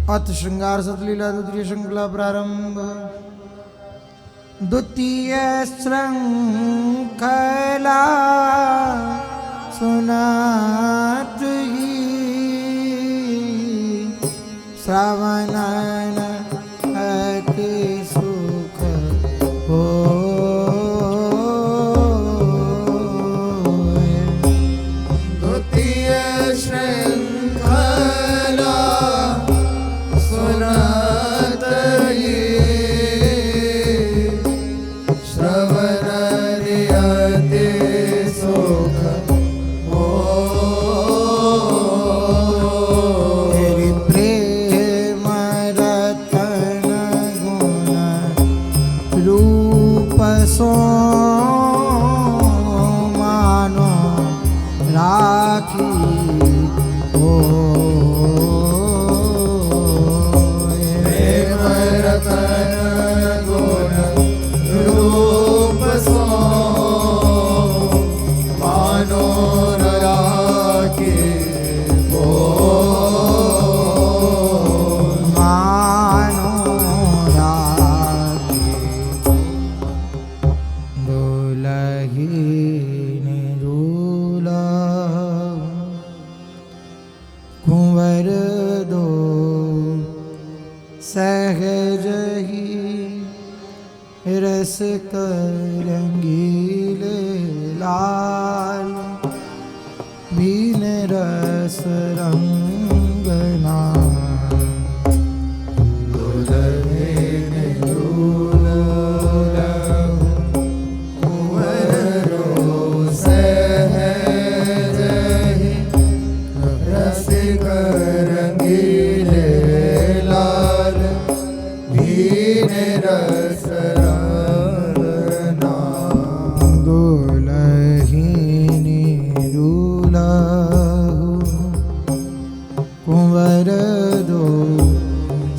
अथ श्रृंगार सतलीला द्वितीय श्रृंखला प्रारंभ। द्वितीय श्रृंखला सुनात ही श्रवणन अति सुख हो। द्वितीय श्रृंखला सुनात ही श्रवणन अति सुख हो। तेरी प्रेम रतन गुण रूप सो मानो राखी हो। प्रेम रतन गुण रूप सो मानो राखी हो। मानो राखी दुलहीन दूल्हा कुंवर दो सहज ही रस रंगीले लाल बीन रस रंगना। दुलहीन दूल्हा कुंवर दो सहज ही रसिक रंगीले लाल बीन रस रंगना। दुलहीनी दूल्हा कुंवर दो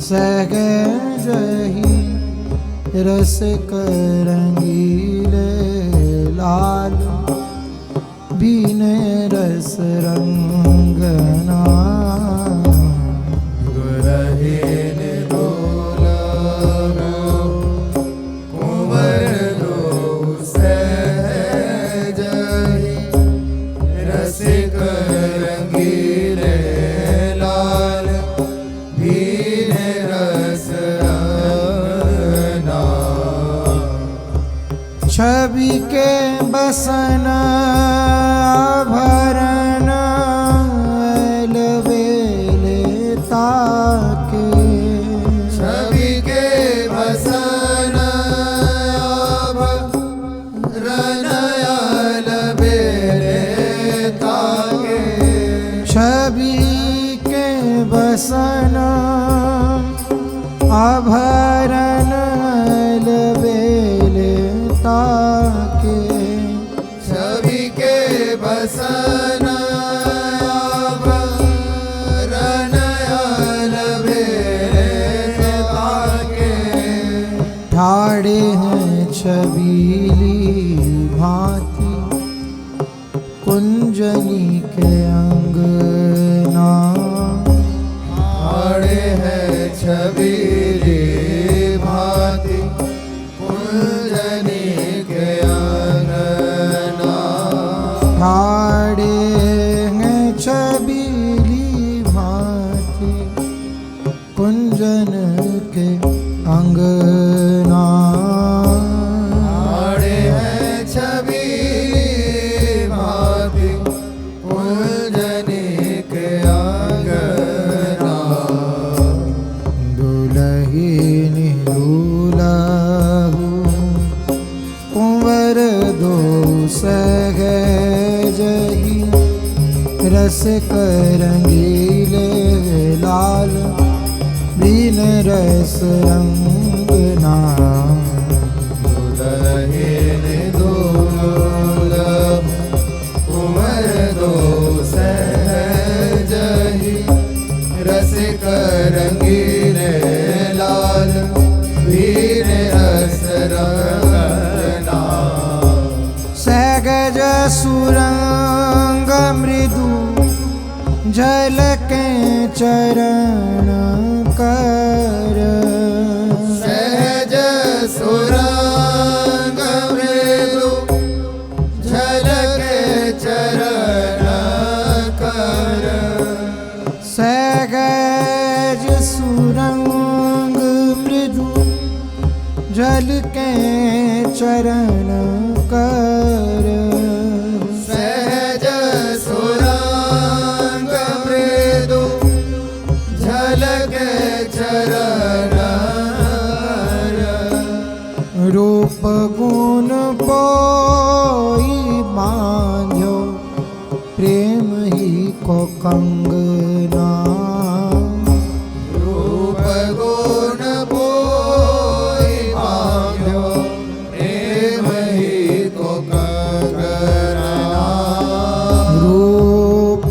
सहज ही रस रंगीले लाल बीन रस रंगना। दुलहीन दूल्हा कुंवर दो सहज ही रसिक रंगीले लाल बीन रस रंगना। छवि के बसन आभरण अलबेले ताके। छवि के बसन आभरण अलबेले ताके। छवि के बसन आभरण अलबेले ताके। छवि के बसन आभरण अलबेले ताके। ठाड़े हैं छबीली भांति कुंजनी के अंगना। आड़े है छबीली भांति कुंजनी के अंगना। ठाड़े हैं छबीली भांति कुंजन के अंगना। आड़े है छबीली भांति कुंजनी के अंगना। दुलहीनी दूल्हा कुंवर दो सहज ही रस रंगीले लाल बीन रस रंगना। दुलहीन दूल्हा कुंवर दो सहज ही रसिक रंगीले लाल बीन रस रंगना। सहज सुरंग मृदु झलके चरण जल के चरण कर सहज सुरंग मृदु झलक चरण रूप गुण पोई बांध्यो प्रेम ही को कंगना रूप गुण पोई बांध्यो प्रेम ही को कंगना रूप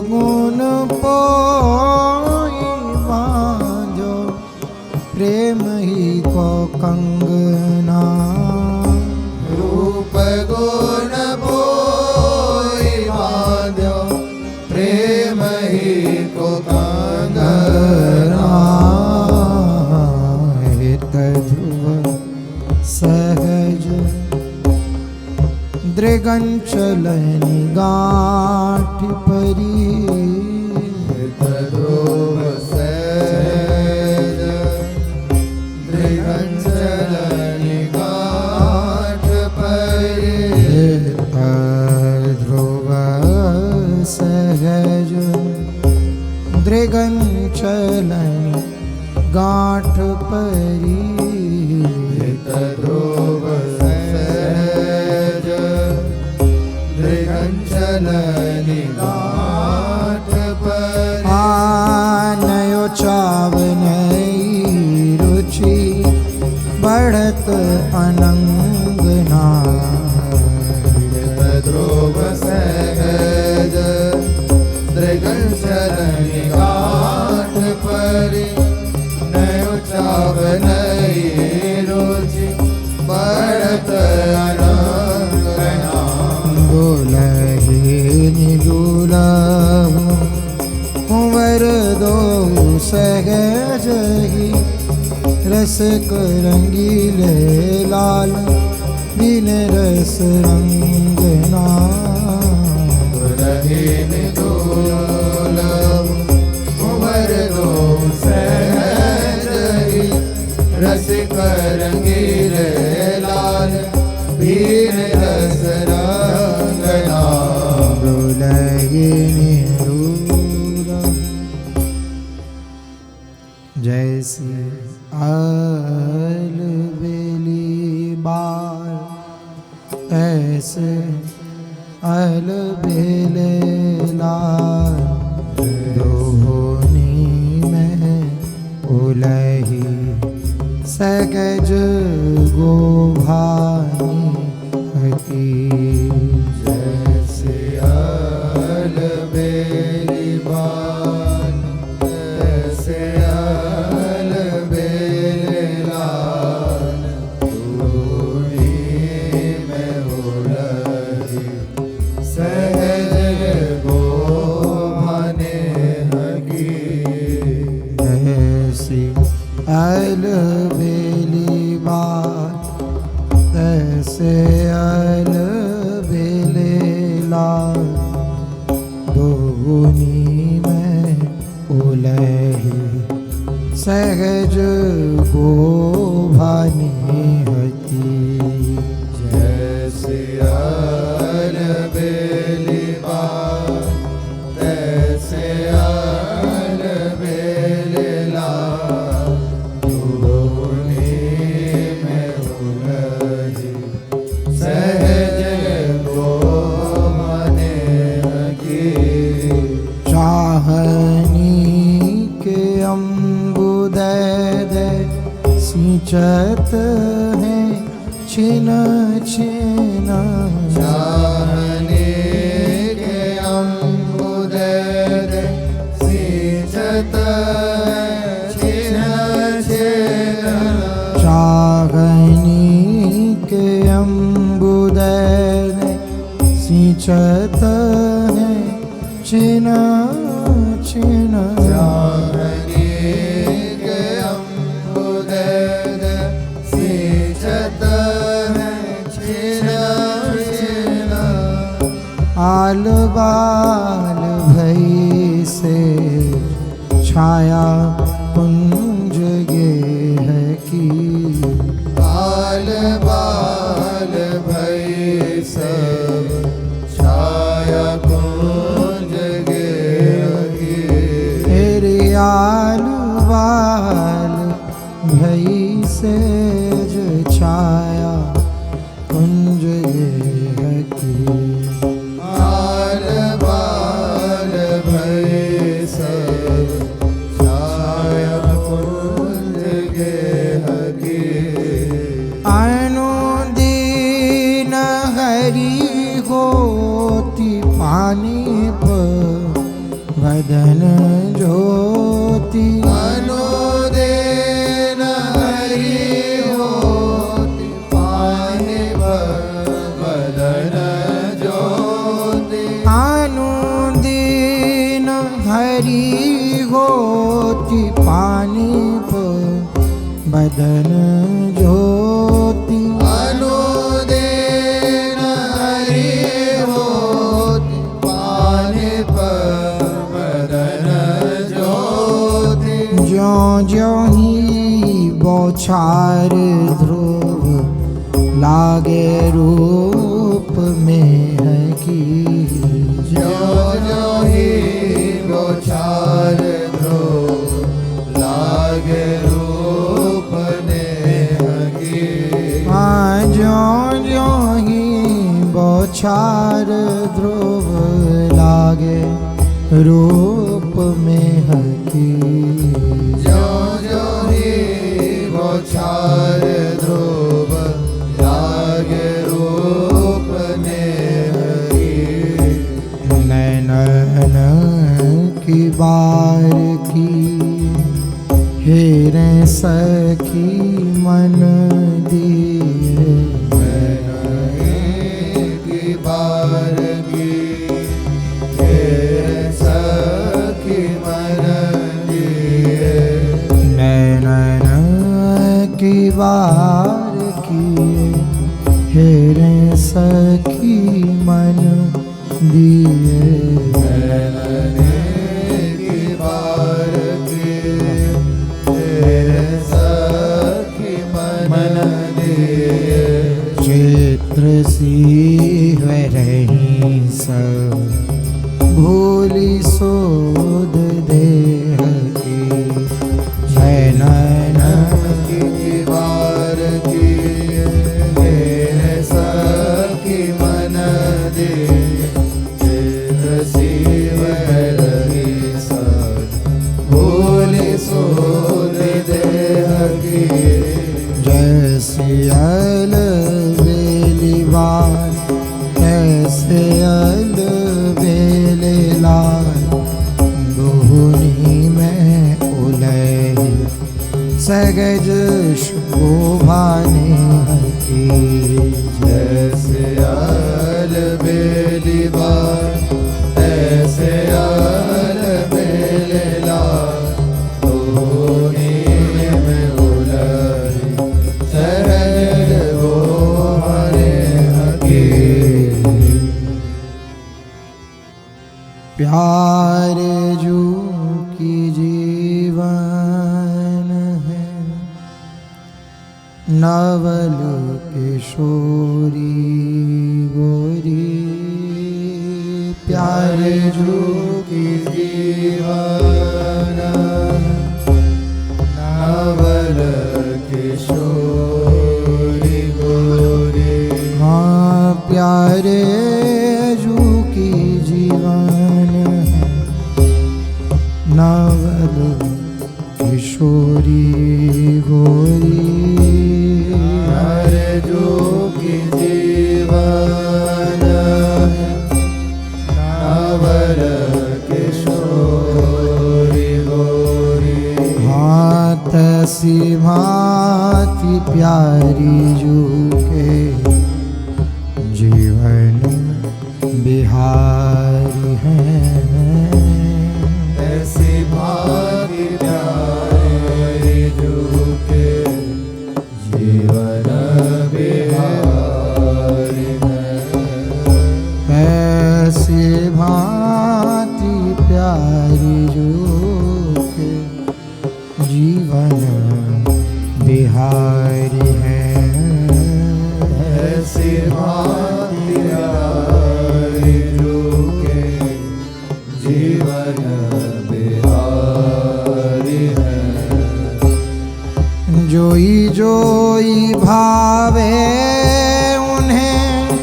गुण पोई बांध्यो प्रेम ही को कंगना रूप गुण पोई बांध्यो प्रेम ही को कंगना हित ध्रुव सहज दृगंचलनि गांठ परी ध्रुव सहज दृगंचलनि गांठ परी ध्रुव सहज दृगंचलनि गांठ परी ध्रुव सहज दृगंचलनि गांठ परी आनयो चावनई रुचि बढ़त अनंगना ध्रुव सहज दृगंचलनि गांठ परी नयो चावनई रुचि बढ़त अनंगना दुलही दुलहु कुंवर दो सहज ही रसिक रंगीले लाल बिन रस रंगना दुलहीन दुलहु कुंवर दो सहज ही रसिक रंगीले लाल बीन रस रंगना दुलहिनी दुलहु जैसी अलबेली बार ऐसे अलबेले लाल दोहनी में उलही सकज गोभानी हती जैसे अलबेली बान ऐसे अलबेले लाल धूनी में उलही सहज गोभाने हकी ऐसी अलबेली बार ऐसे अलबेले लाल दोहनी में उलही सहज गोभानी हती जैसे अलबेली बान तैसे अलबेले लाल धूनी में उलही सहज गोभाने हकी चाहनी के अम्बुदय सिंचत हैं छिन छिन चाहने के अम्बुदय सिंचत छिन छिन चाहनी के अम्बुदय सिंचत हैं छिन छिन चाहने के अम्बुदय सिंचत छिन छिन आल बाल भई से छाया कुंज गे है की भई सेज छाया कुंज ये है की आल बाल भय सेज छाया कुंज ये है की अनुदीन हरि होती पानी पर वदन ज्योति अनुदेन हरि होति पानि वदन ज्योति अनुदीन हरि होती पानी पर वदन ज्योति अनुदेन हरि होति पानि वदन ज्योति ज्यों ज्यों ही बौछार ध्रुव लागे रूप में है की ज्यों ज्यों ही बौछार ध्रुव लागे रूप नेह की हाँ ज्यों ज्यों ही बौछार ध्रुव लागे रूप में है की ज्यों ज्यों ही बौछार ध्रुव लागे रूप नेह की नैनन की बार की हेरे सखी मन दिए की बार की हे सखी मन दिए नैनन की बार किए हेरे सखी मन दिए की बार की हे सखी मन दिए चित्र सी रही सब भूली सोद देह की नैनन की बार की हे सखी मन दिए चित्र शिव रही सद भोले सोद देह की जैसे अल बेलीवान ऐसे अल बेले लाल दोहनी में उलही सगज शोभाने की जैसे आल बेली बार ऐसे आल बेले लाल दोनी में उलही सहज वो हरे हकी प्यार जो की जीवन है नवल किशोरी गोरी प्यार जो की जीवन नवल किशोरी गोरी हाँ प्यारे जो की जीवन है नवल किशोरी गोरी हरे जो की जीवन नवल किशोरी गोरी हाथ सी भांति प्यारी जो के जीवन बिहारी हैं ऐसी भांति प्यारे जो के जीवन बिहारी है ऐसी भांति प्यारी जो के जीवन बिहारी हैं ऐसी भांति प्यारे जो के जीवन बिहारी है जोई जोई भावे उन्हें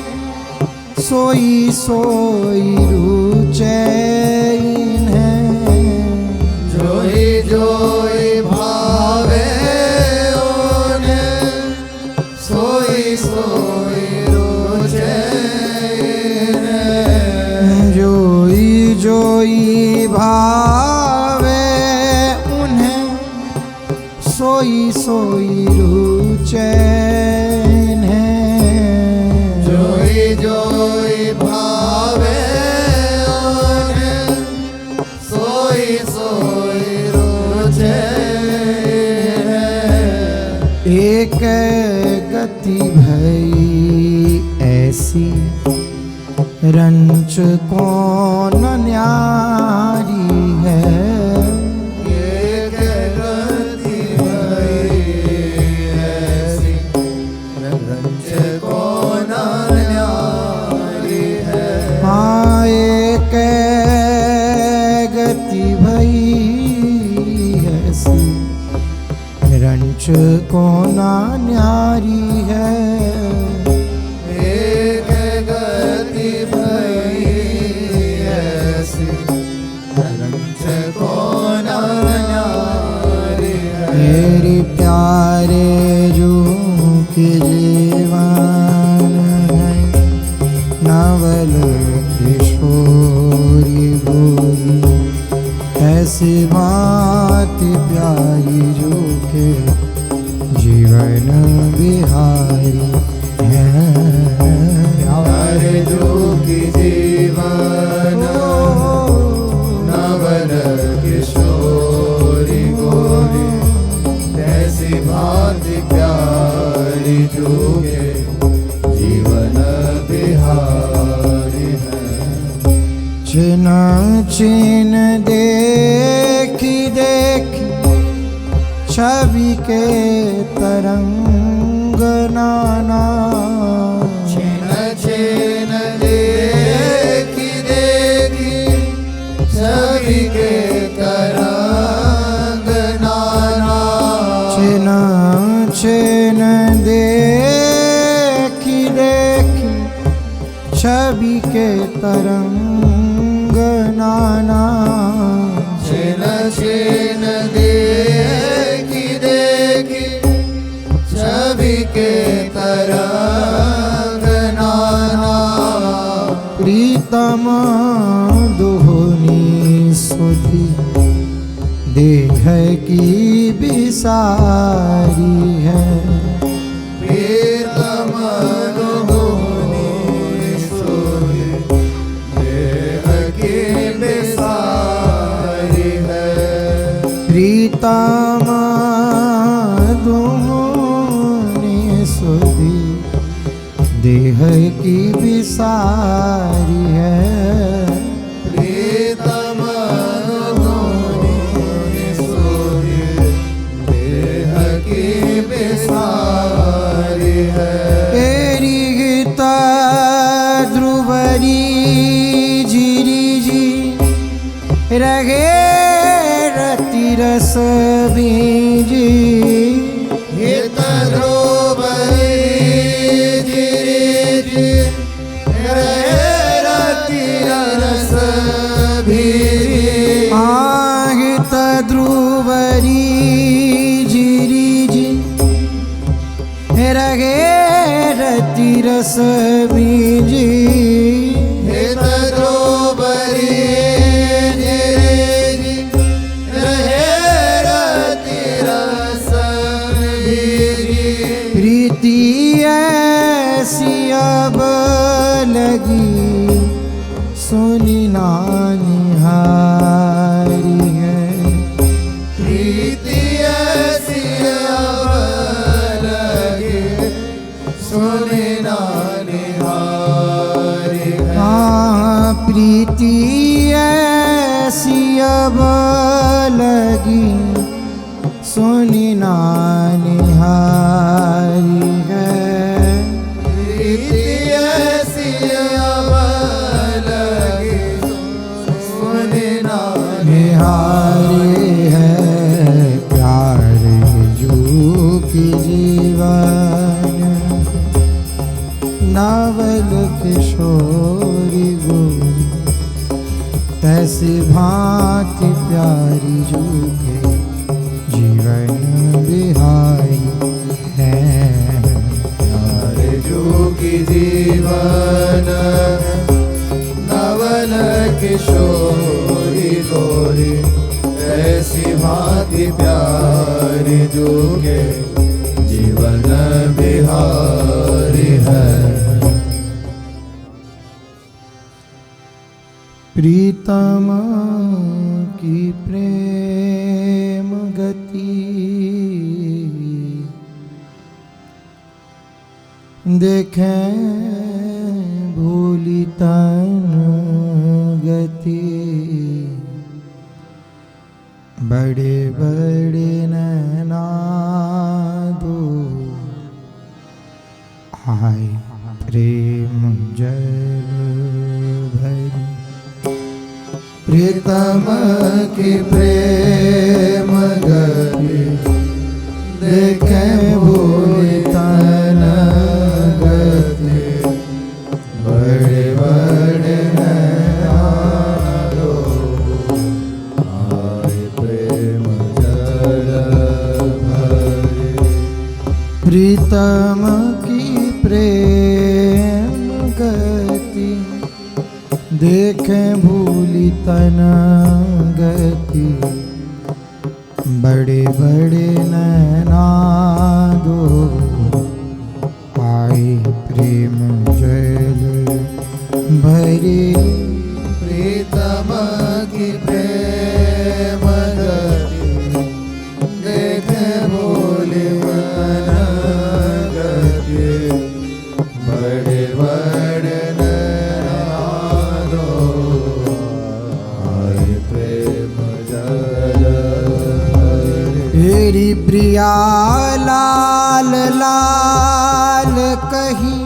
सोई सोई रुचे इन्हें। जोई जोई भावे उन्हें सोई सोई रुचे इन्हें। जोई जोई भावे उन्हें सोई सोई रुचे इन्हें। जोई जोई भावे उन्हें सोई सोई रुचे इन्हें। एक गति भई ऐसी रंच कौन न्यारी है। एक गति भई ऐसी रंच कौन न्यारी है। हाँ एक गति भई ऐसी रंच कौन न्यारी है। एक गति भई ऐसी रंच कौन न्यारी है। तेरी प्यारे जो के जीवन है नवल किशोरी गोरी। ऐसी बात प्यारी जो के जीवन बिहारी है। प्यारे जो की जीवन नवल किशोरी गोरी। ऐसी भांति प्यारी जो के जीवन बिहारी है। चिन चिन देखी देखी छवि के तरंग नाना। छिन छिन देखी देखी छवि के तरंग नाना। छिन छिन देखी देखी छवि के तरंग नाना। छिन छिन देखी देखी छवि के तरंग नाना। प्रीतम दुहनी सुधी देह की बिसारी है। प्रीतम दुहनी सुधी देह की बिसारी है। प्रीतम दुहनी सुधी देह की बिसारी है। प्रीतम दुहनी सुधी देह की बिसारी है। तेरी गीता ध्रुवरी जिरी जी रगे रति रस बीजी। हित ध्रुवरी जिरी जी रहे रति रस भीरी। आहित ध्रुवरी जिरी जी रगे रति रस बीजी। हित ध्रुवरी जिरी जी रहे रति रस भीरी। प्रीति ऐसी अब लगी सुनी नानिहारी है। प्रीति ऐसी अब लगी सुनी नानिहारी है। हाँ प्रीति ऐसी अब लगी सुनी नानिहारी है। प्रीति ऐसी अब लगी सुनी नानिहारी निहारी है। प्यारे जो प्यारी जोगे जीवन बिहारी है। प्रीतम की प्रेम गति देखें भूली तन गति, बड़े बड़े नैना दो आए प्रेम जल भरी। प्रीतम की प्रेम गति देखें भूली तन गति, बड़े बड़े नैना दो आए प्रेम जल भरी। प्रीतम की प्रेम गति देखें भूली तन गति, बड़े बड़े नैना दो आए प्रेम जल भरे। प्रीतम की प्रेम गति देखें भूली तन गति, बड़े बड़े नैना दो आए प्रेम जल भरे। तेरी प्रिया लाल लाल कही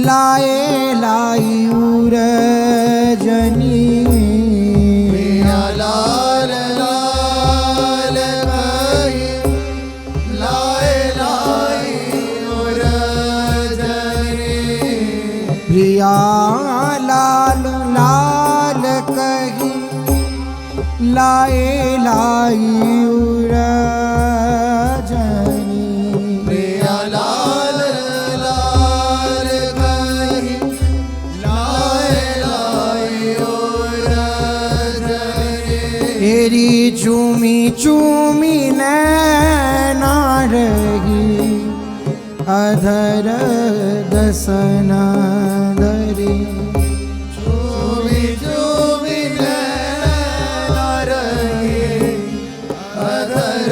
लाए लाई उर जनी। प्रिया लाल लाल कही लाए लाई उर जनी। प्रिया लाल लाल कही लाए लाई उर जनी। प्रिया लाल लाल कही लाए लाई उर जनी। तेरी चूमी चूमी नैना रही अधर दसना धरी। चूमी चूमी नैना रही अधर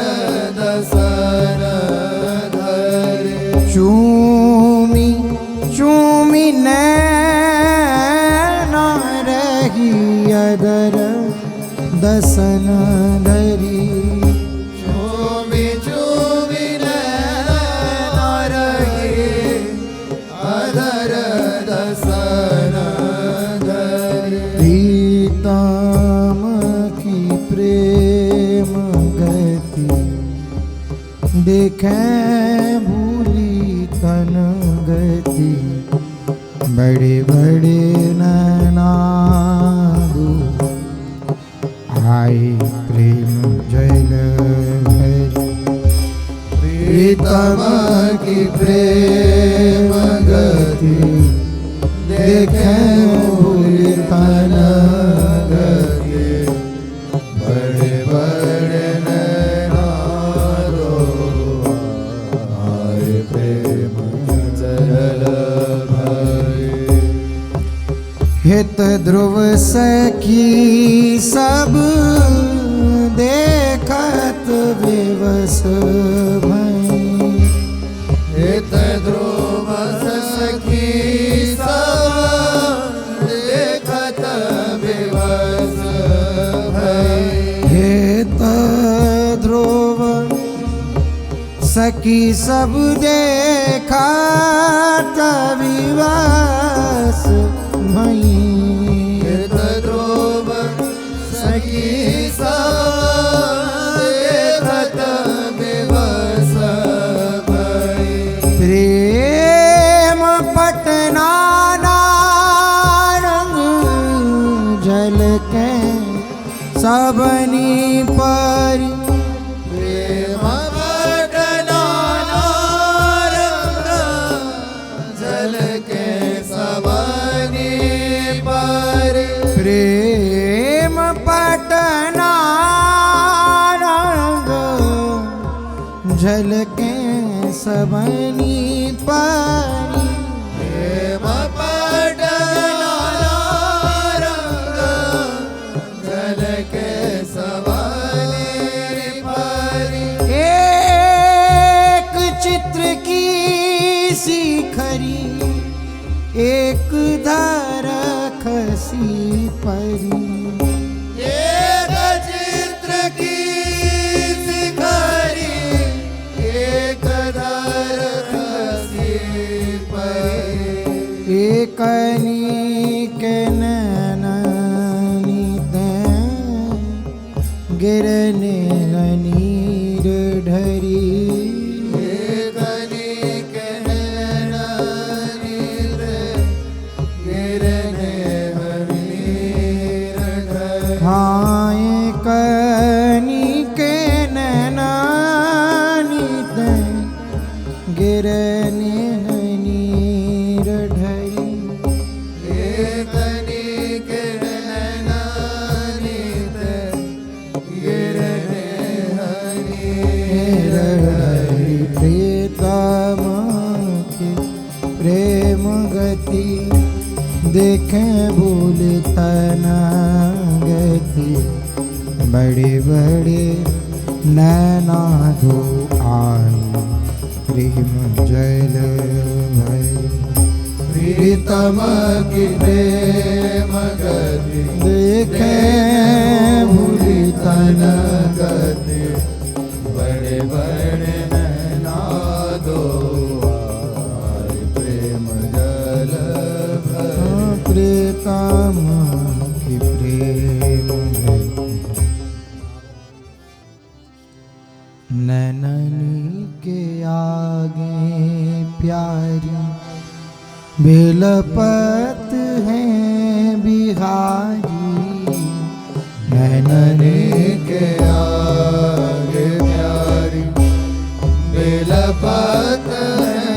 दसन धरे। चूमी चूमी नैना रही अधर दसन धरी। चूमी चूमी नैना रही अधर दसन धरे। प्रीतम की प्रेम गति देखें भूली तन गति, बड़े बड़े नैना दो आए प्रेम जल भरी। प्रीतम की प्रेम गति देखें भूली तन गति, बड़े बड़े नैना दो आए प्रेम जल भरी। हित ध्रुव सखी सब देखत विवश भई। हित ध्रुव सखी सब देखत विवश भई। हित ध्रुव सखी सब देखत विवश भई। हित ध्रुव सखी सब देखत विवश भई। प्रेम पटना रंग झलके सबनी पर। प्रेम पटना रंग झलके सबनी पर। प्रेम पटना झलके सबनी पारी प्रेम पटनाना रंग झलके सबनी पारी एक चित्र की सी खरी एक धारा खसी परी एक चित्र की शिखरी एक धार खसी परी एकनी के नैनी गिरने नीर ढरी हाँ एकनी के नैनी गिरने नीर ढरी प्रीतम की प्रेम गति देखें भूल तना गति बड़े बड़े नैना दो आई प्रेम जल भय प्रीतम की प्रेम गति देखें भूल तना गति बड़े बड़े नैना दो आए प्रेम जल भरे प्रीतम की प्रेम नैननी के आगे प्यारी बेलपत है बिहारी नैननी के आगे प्यारी बेलपत है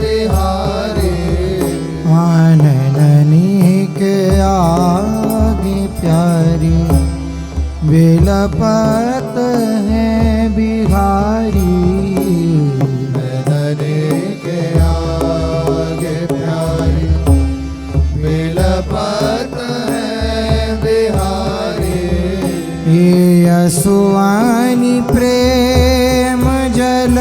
बिहारी नैननी के आगे प्यारी बेलपत है बिहारी नैननी के आगे प्यारी बेलपत है बिहारी ये असुआनी प्रेम जल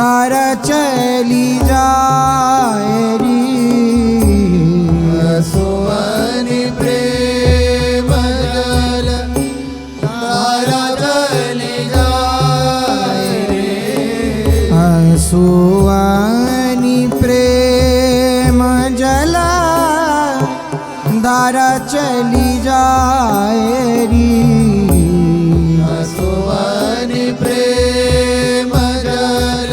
धारा चली जाएरी सुवनि प्रेम जल धारा चली जाए रे असुआनी प्रेम जल धारा चली जाएरी सुवनि प्रेम जल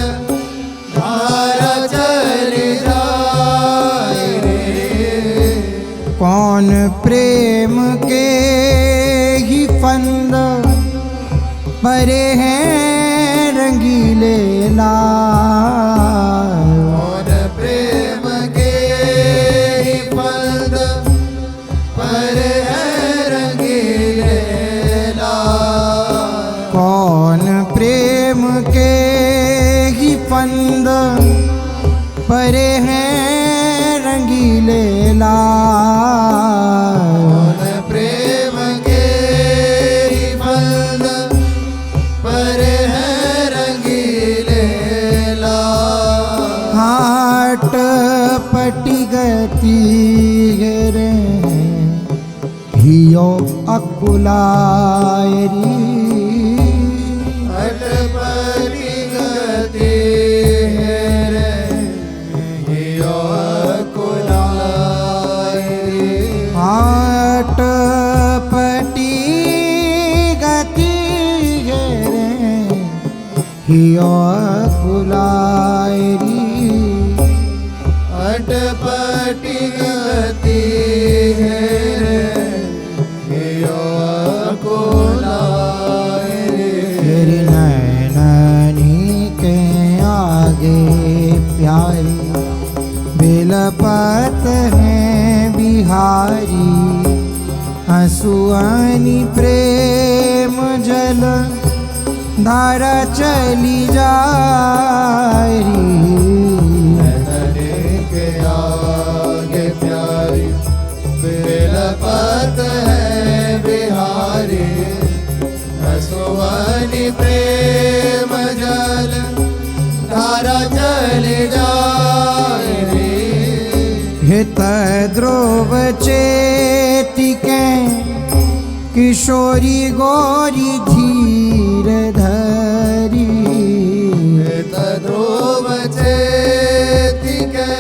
धारा चली जाए रे कौन प्रेम के ही फंद परे हैं रंगीले लाल कौन प्रेम के ही फंद पर है रंगीले लाल कौन प्रेम के ही फंद परे हैं रंगीले लाल कौन प्रेम के ही फंद पर है रंगीले लाल हाट पटी गति रे हियो अकुलायरी अटपटी गति है रे हियो कुलाई हाट पटी गति रे हियो अकुलायरी अटपटी गति है रे हियो कुलाई तेरी नैननी के आगे प्यारी बेलपत है बिहारी हंसुआनी प्रेम जल धारा चली जाए नैनने के आगे प्यारी बिलपत है बिहारी हसुआनी प्रेम जल धारा चली जाए हित ध्रुव चेतिके किशोरी गौरी धीर धरी ध्रुव चेतिके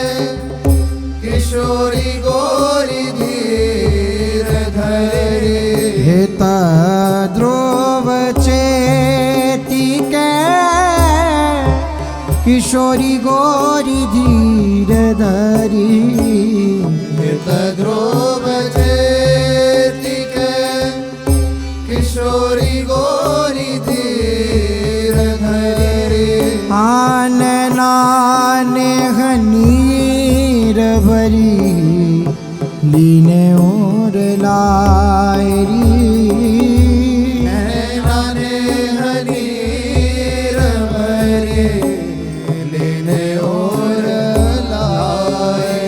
किशोरी गौरी धीर धरी हित ध्रुव चेतिके किशोरी गौरी धीर धरी हित ध्रुव चेतिके किशोरी गौरी धीर धरी आन नाने हनीर भरी लीने और लायरी नैनाने हनीर भरी लीने और लाए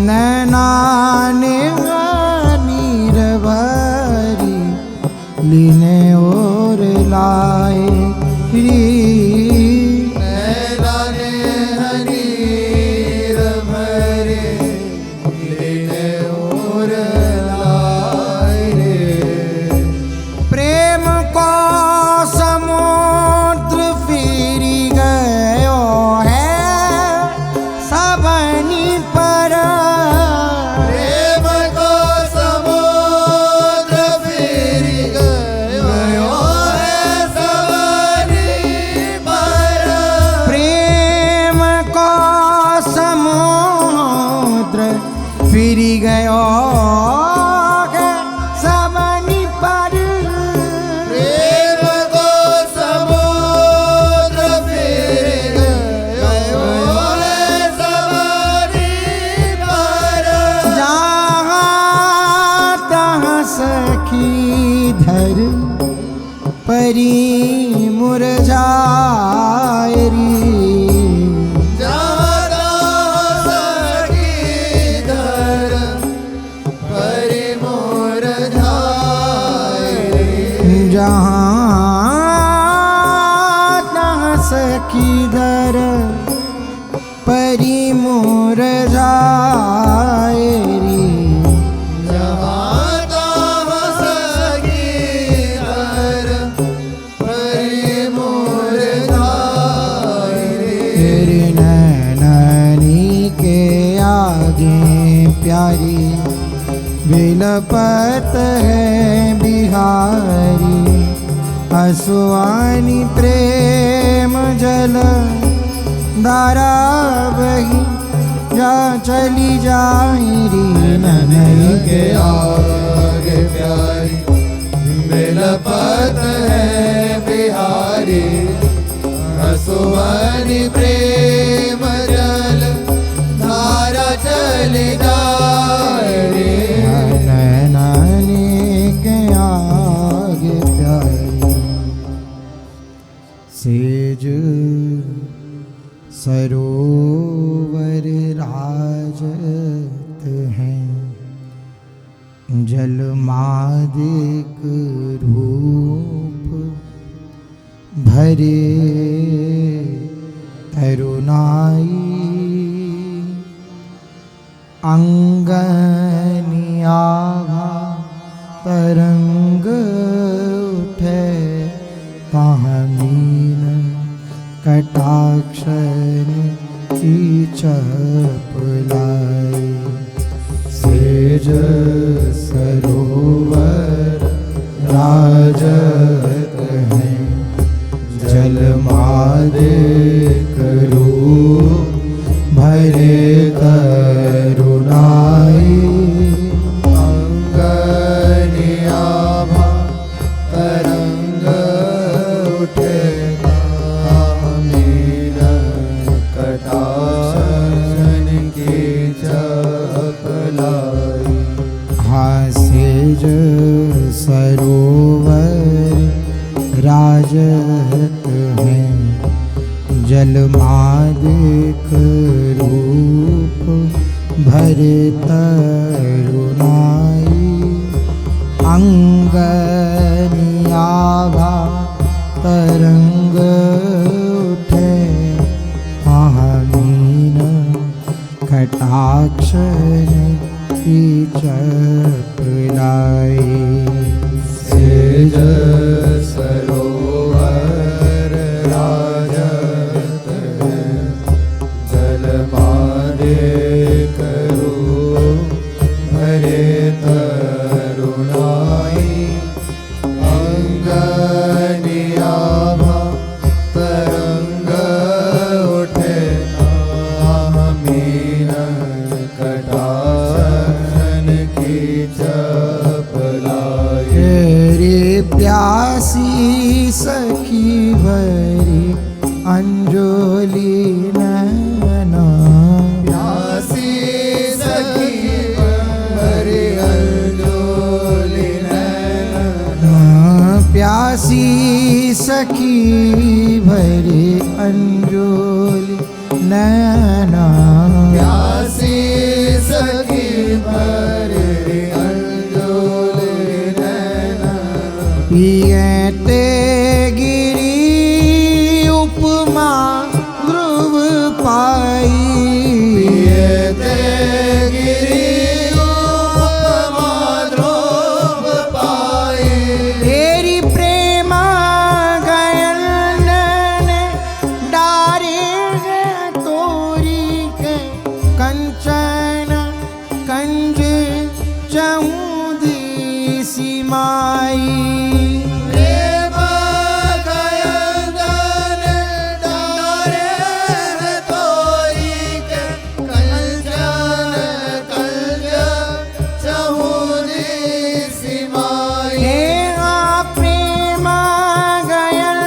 नैनाने नीर भरी लीने और लाए नैनाने हनीर भरी लीने और लाए प्रेम को समुद्र फिरी गयो है सबनी पर प्रेम को समुद्र फिर गयो है सवारी पर प्रेम को समुद्र फिरी गयो है सबनी पर प्रेम को समुद्र फिर गयो है सवारी पर जहाँ तहाँ सखी धर परी मुरझायरी जादा सखी धर परि मोर धाय जहाँ तहाँ सखी धर परी मुरझायरी जहाँ तहाँ सखी धर परि मोर धाय तेरे नैननी के आगे प्यारी विलपत है बिहारी हसुआनी प्रेम जल धारा बही जा चली जाएरी नैननी के आगे प्यारी बिलपत है बिहारी हसुआनी प्रेम जल धारा चली जाए नैननी के आगे प्यारी सेज सरोवर राजत हैं जल मादिक रूप भरे अरुणाई अंगनियाभा तरंग उठे कहाँ मीन कटाक्षन की चपलाई सेज सरोवर राजत हैं जल मादिक रूप भरे करुणाई अंगनियाभा तरंग उठे विराजत हैं जलमादिक रूप भरे तरुणाई अंगनियाभा तरंग उठे आमीन कटाक्षर की चपलाई सेज सरोवर राजत है जलमादिक रूप भरे तरुणाई अंगनियाभा तरंग उठे आमीन कटाक्षर की चपलाई रे प्यासी सखी भरी अंजोली नैना प्यासी सखी भरी अंजोली नैना प्यासी सखी भरी अंजोली नैना प्यासी सखी भरी अंजोली नैना पियते गिरी उपमा ध्रुव पाई पियते गिरी उपमा ध्रुव पाई तेरी प्रेमा गयन डारे तोरी के कंचन कंज चौदी सिमाई प्रेम गयन डारे तोरी के कंचन कंज चहुदी सिमाई हेहा प्रेम गयन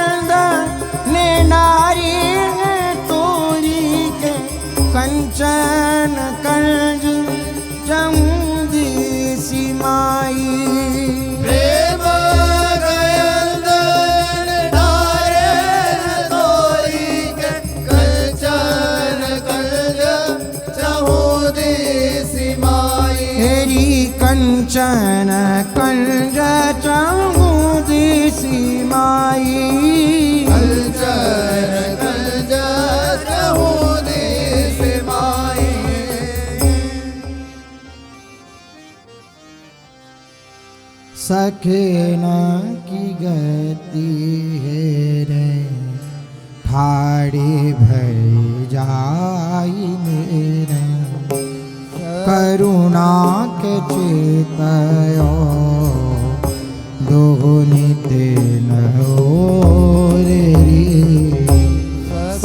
ने नारी तोरी के कंचन कंज चौदी सिमाई प्रेम गयन डारे तोरी के कंचन कंज चहुदी सिमाई तेरी कंचन कंज चौदी सिमाई कंचन कंज चहुदी सिमाई सखेना की गति है रे ठाड़े भय जाई मेरे करुणा के चेतयो दोनित न रे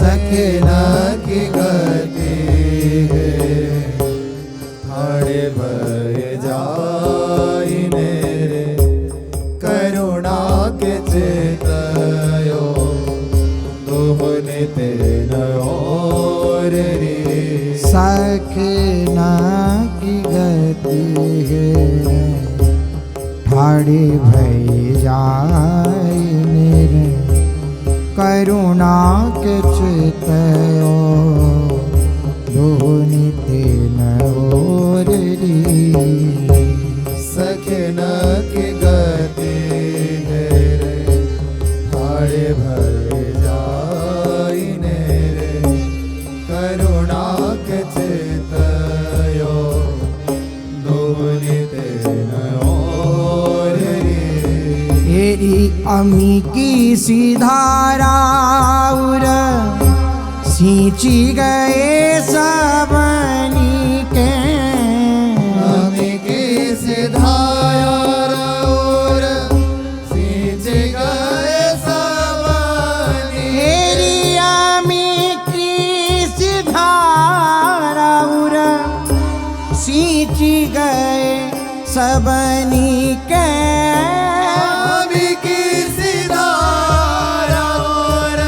सखेना की गति है थाड़े भय जाई नेरे करुणा के चेतयो दोहने तेन और रे सखना की गति है ठाड़े भय जाय मेरे करुणा के चितयो दोनित न रे सखना की गति है रे थाड़े भय जाई नेरे करुणा के चेतयो दोहने तेन और रे तेरी अमी की सीधाराउर सींची गए सबनी के हमें के सिधाया और सींच गए सबनी तेरी अमी की सीधाराउर सींची गए सबनी के हमें की सिधाया और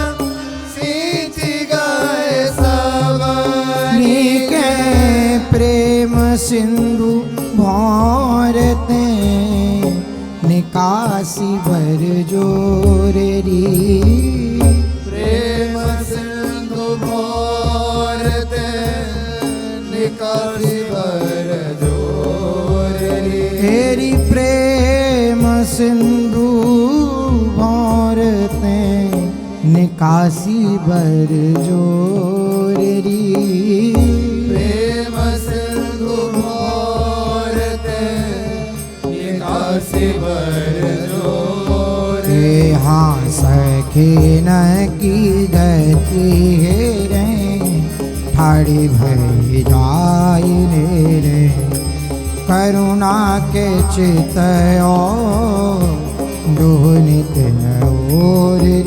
सींच गए सबनी के प्रेम सिंधु भौरते निका निकासी बर जोरी। प्रेम सिंधु भोरते निकासी बर जोरी। तेरी प्रेम सिंधु भोरते निकासी बर जोरी। प्रेम सिंधु भोरते निकासी बर जोरी। हाँ सखे न की गति रे ठाड़ी भई जाई रे करुणा के चितयो दुनित नोरी।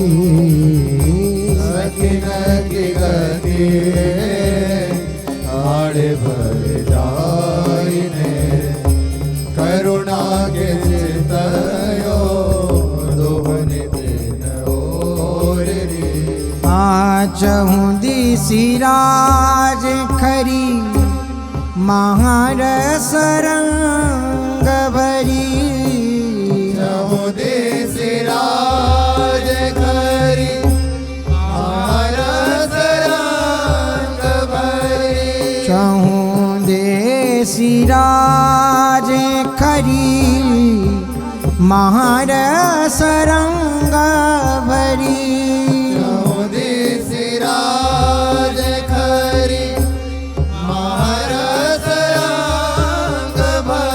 सखिन की गति आड़े भर जाइने करुणा के चितयो दोहनित नोरी। चहूँ दिसी राज खरी महारस रंग भरी। चहूँ दिसी राज खरी महारस रंग भरी। चहूँ देसी राज खरी महारस रंग भरी।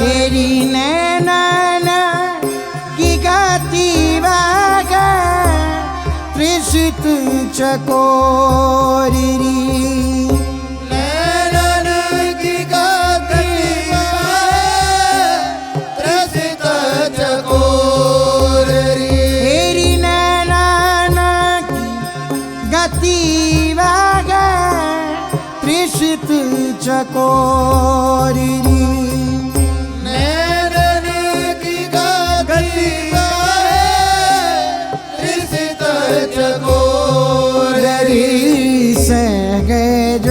तेरी नैनन की गति वग त्रिषित चकोरी। नैनन की गति त्रिषित चकोरी। तेरी नैनन की गति वग त्रिषित चकोरी। सहज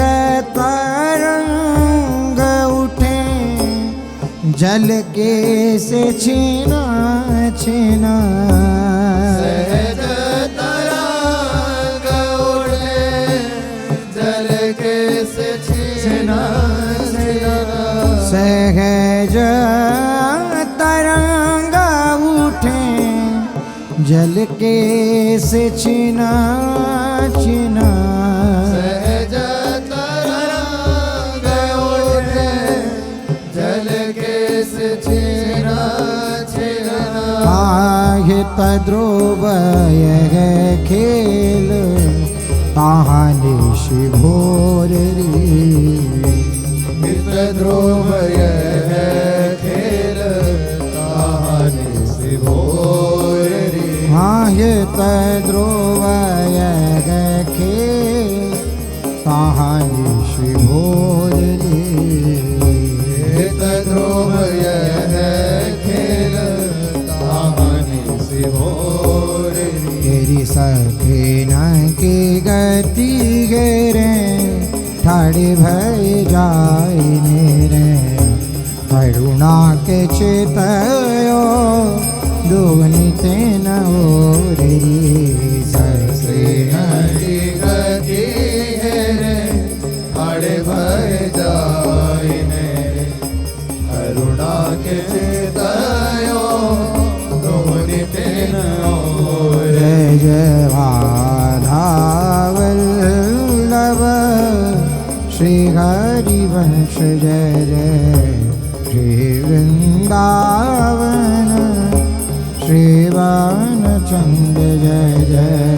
तरंग उठे जल के से छीना छीना। सहज तरंग उठे जल के से छीना छीना। सहज तरंग उठे जल के से छीना छीना। सहज तरंग उठे जल के से छीना छीना। आहे तद्रोव यह खेल कहानी शिभोर री। तद्रोव यह खेल कहानी शिभोर री। आहे तद्रोव यह खेल कहानी शिभोर री। तद्रोव यह खेल कहानी शिभोर री। तेरी सखीन की गति गे ठाड़ी भई जाई रे करुणा के चितयो दुनित नोरी। सखीन की गति रे ठाड़ी भई जाइने करुणा के चितयो दुनित नोरी। जय जय राधा वल्लभ श्री हरिवंश जय जय श्री वृंदावन श्री वानचंद जय जय।